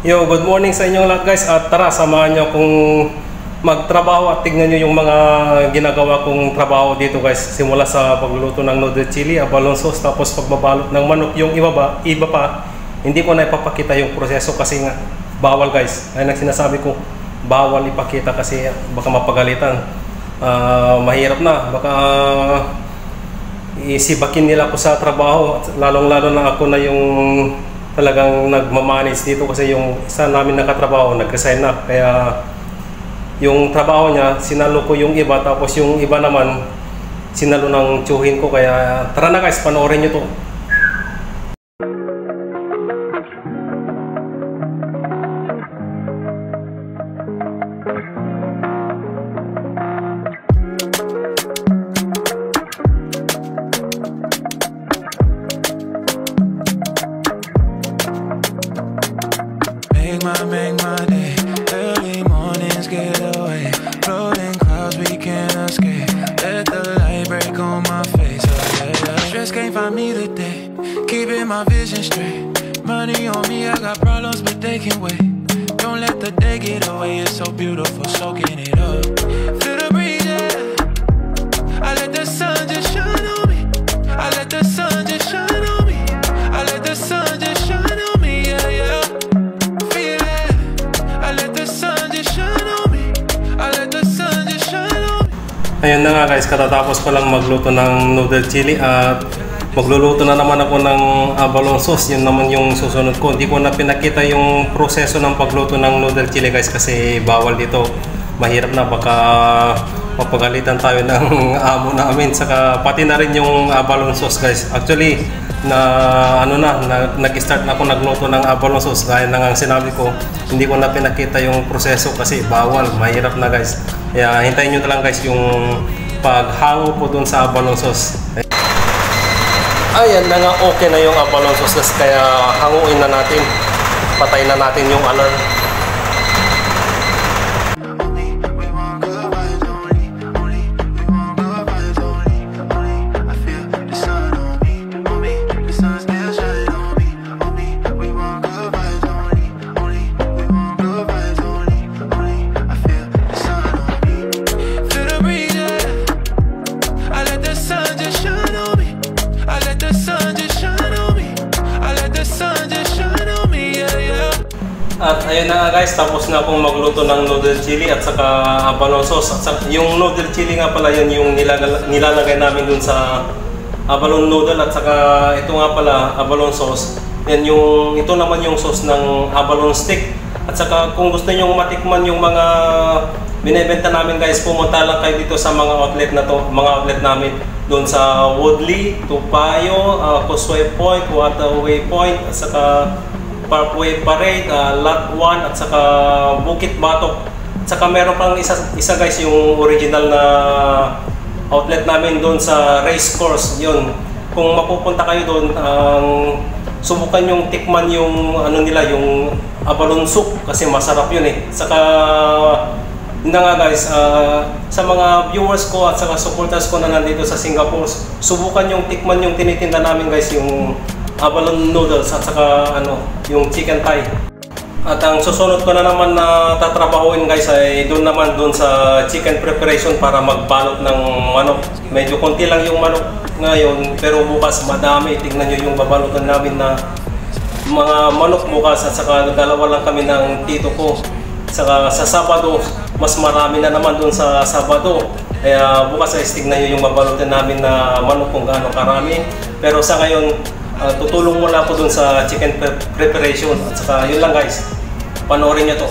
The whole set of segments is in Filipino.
Yo, good morning sa inyong lahat guys, at tara samahan nyo kung magtrabaho at tignan nyo yung mga ginagawa kong trabaho dito guys. Simula sa pagluluto ng noodle chili, abalone sauce, tapos pagbabalot ng manok. Yung iba pa, hindi ko na ipapakita yung proseso kasi nga bawal guys. Ayun ang sinasabi ko, bawal ipakita kasi baka mapagalitan. Mahirap na, baka isibakin nila ako sa trabaho, lalong-lalo na ako na yung talagang nagmamanage dito kasi yung isa namin nakatrabaho nag-resign na, kaya yung trabaho niya sinalo ko yung iba, tapos yung iba naman sinalo ng tsuhin ko. Kaya tara na guys, panoorin nyo to. Make my day. Early mornings get away. Floating clouds we can't escape. Let the light break on my face. Oh, yeah. Stress can't find me today. Keeping my vision straight. Money on me, I got problems, but they can wait. Don't let the day get away. It's so beautiful, soaking it up. Feel the breeze, yeah. I let the sun just shine on me. I let the sun just shine on me. I let the sun just shine on me, yeah, yeah. Ayun na nga guys, katatapos ko lang magluto ng noodle chili at magluluto na naman ako ng abalone sauce. Yun naman yung susunod ko. Hindi ko na pinakita yung proseso ng pagluto ng noodle chili guys kasi bawal dito. Mahirap na, baka mapagalitan tayo ng amo namin. Saka pati na rin yung abalone sauce guys. Actually, nag-start na ako nagluto ng abalone sauce. Gaya na nga sinabi ko, hindi ko na pinakita yung proseso kasi bawal, mahirap na guys. Kaya hintayin nyo na lang guys yung paghango po dun sa abalone sauce. Ayan na nga, okay na yung abalone sauce guys. Kaya hanguin na natin, patayin na natin yung alarm. At ayun na nga guys, tapos na akong magluto ng noodle chili at saka abalone sauce. At saka, yung noodle chili nga pala, yun yung nilalagay namin dun sa abalone noodle. At saka ito nga pala, abalone sauce. Ito naman yung sauce ng abalone stick. At saka kung gusto nyo matikman yung mga binebenta namin guys, pumunta lang kayo dito sa mga outlet na to, mga outlet namin. Doon sa Woodley, Topayo, Causeway Point, Waterway Point, at saka Parkway Parade, Lot 1, at saka Bukit Batok. At saka meron pang isa guys, yung original na outlet namin doon sa race course. Yun, kung mapupunta kayo doon, subukan yung tikman yung ano nila, yung abalone soup kasi masarap yun eh. Saka yun nga guys, sa mga viewers ko at saka supporters ko na nandito sa Singapore, subukan yung tikman yung tinitinda namin guys, yung abalone noodles at saka yung chicken thigh. At ang susunod ko na naman na tatrabahuin guys ay doon sa chicken preparation para magbalot ng manok. Medyo konti lang yung manok ngayon, pero bukas madami. Tingnan nyo yung babalutan namin na mga manok bukas, at saka dalawa lang kami ng tito ko. Saka sa Sabado, mas marami na naman doon sa Sabado. Kaya bukas ay tignan nyo yung babalutan namin na manok kung gaano karami. Pero sa ngayon, tutulong muna ako dun sa chicken preparation. At saka yun lang guys, panoorin nyo to.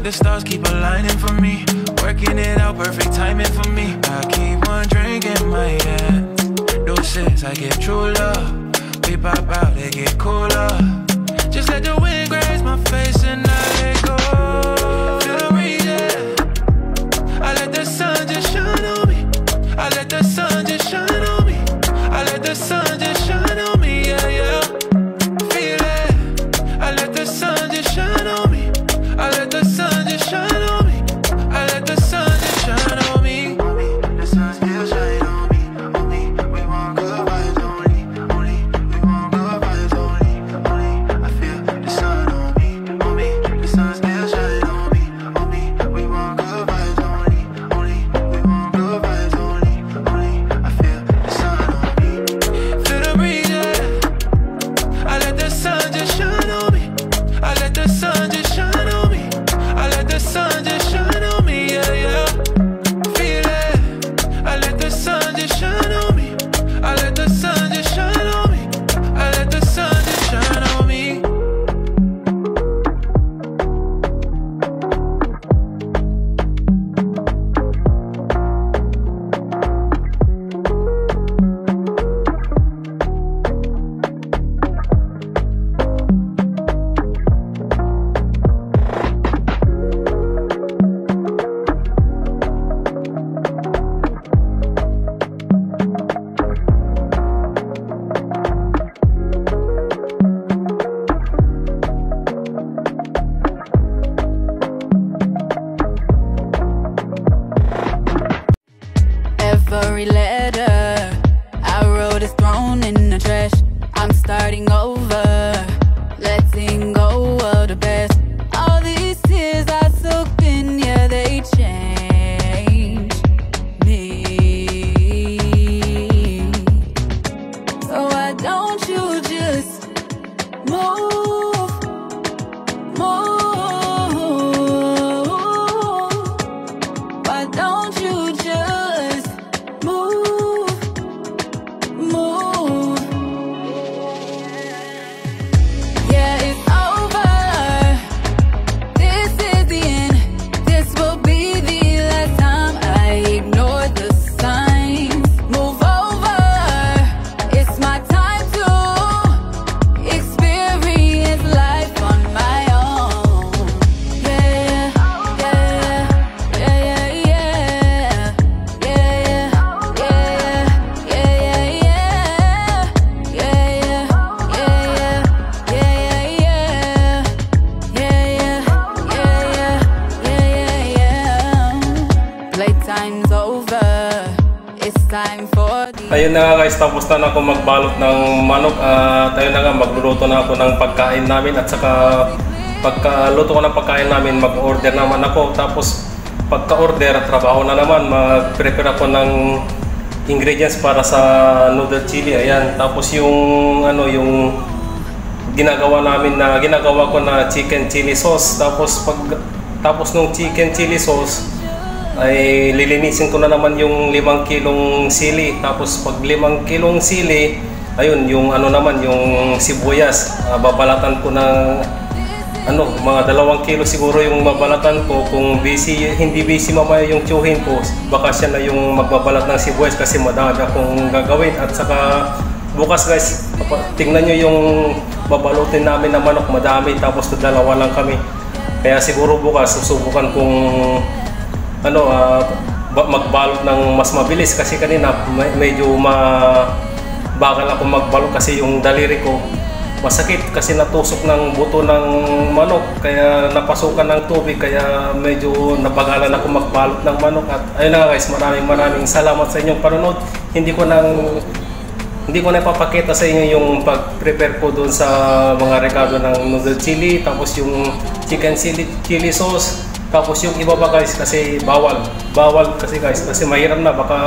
The stars keep aligning for me, working it out, perfect timing for me. I keep one drink in my hand, doses I get true love. We pop out, they get cooler. Just let the wind graze my face and I let go. Feel the breeze, yeah. I let the sun just shine on me. I let the sun just shine on me. I let the sun just shine on me, yeah, yeah. Feel it. I let the sun just shine on me. ayun na nga guys, tapos na ako magbalot ng manok at ayun na nga, magluluto na ako ng pagkain namin at saka pagkaluto ko ng pagkain namin, mag-order naman ako. Tapos pagka-order, trabaho na naman, mag-prepare ako ng ingredients para sa noodle chili. Ayan, tapos yung ano, yung ginagawa ko na chicken chili sauce. Tapos nung chicken chili sauce ay lilinisin ko na naman yung 5 kilong sili. Tapos pag 5 kilong sili, ayun, yung ano naman, yung sibuyas, babalatan ko ng ano, mga 2 kilo siguro yung mabalatan ko. Kung hindi busy mamaya yung tiyuhin ko, baka siya na yung magbabalat ng sibuyas kasi madami akong gagawin. At saka bukas guys, tingnan nyo yung babalutin namin na manok, madami, tapos 2 lang kami. Kaya siguro bukas susubukan kong ano, magbalot ng mas mabilis kasi kanina medyo bagal ako magbalot kasi yung daliri ko masakit kasi natusok ng buto ng manok, kaya napasukan ng tubig, kaya medyo nabagalan ako magbalot ng manok. At ayun na guys, maraming salamat sa inyong panonood. Hindi ko na ipapakita sa inyo yung pag-prepare ko doon sa mga rekado ng noodle chili, tapos yung chicken chili sauce, tapos yung iba pa guys kasi bawal kasi guys, kasi mahirap na, baka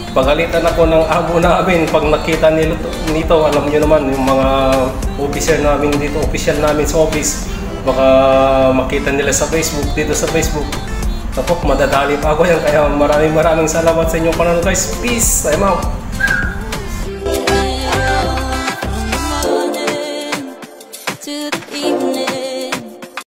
pagalitan ako ng amo namin pag nakita nito. Alam niyo naman yung mga officer namin dito, official namin sa office, baka makita nila sa Facebook, dito sa Facebook. Tapos madadali pa ako yan, kaya maraming salamat sa inyong panonood guys. Peace, I'm out.